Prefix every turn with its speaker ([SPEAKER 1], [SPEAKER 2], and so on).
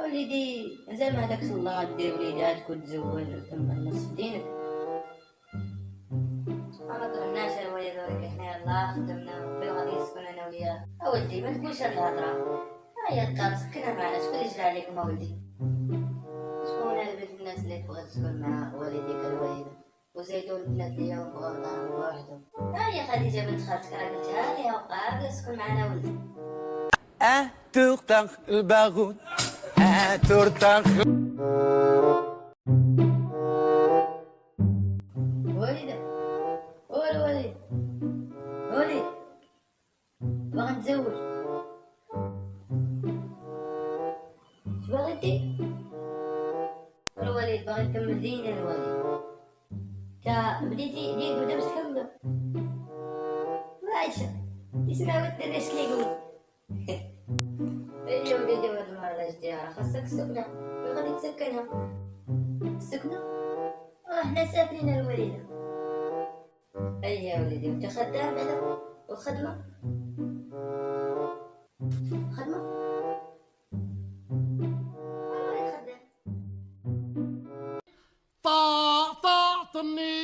[SPEAKER 1] وليدي مازال ما هداكش الله دير وليداتك وتزوج وتم النص في دينك. ما طلعناش الوليد ولكن حنا يلاه خدمنا فين غادي نسكن انا وياه. اولدي ما تقولش هاد الهضره، هي الدار سكنها معنا، شكون اللي جرى عليكم اولدي؟ شكون هاد بنت الناس اللي تبغي تسكن مع والديك الوالده وزيدوا البنات اللي بغاو دارهم بوحدهم؟ ها هي خديجه بنت خالتك راه قلتها ليها وقع سكن معنا ولدي.
[SPEAKER 2] ترتاح الباغوت ترتاح.
[SPEAKER 1] والدة وليد وليد باغي نتزوج، اش باغي دير؟ الوليد باغي نكمل ديني الوليد. تا بديتي دينك بدا باش تكملو. عايشة يسمع ودنا اش كيقول. ايوا وليدي هاد المرة جديها خاصك السكنة، وين غادي تسكنها؟ السكنة؟ حنا ساكنين الوليدة. ايوا وليدي انت خدام بعدا والخدمة؟ خدمة؟ والله خدام.
[SPEAKER 2] طاعتني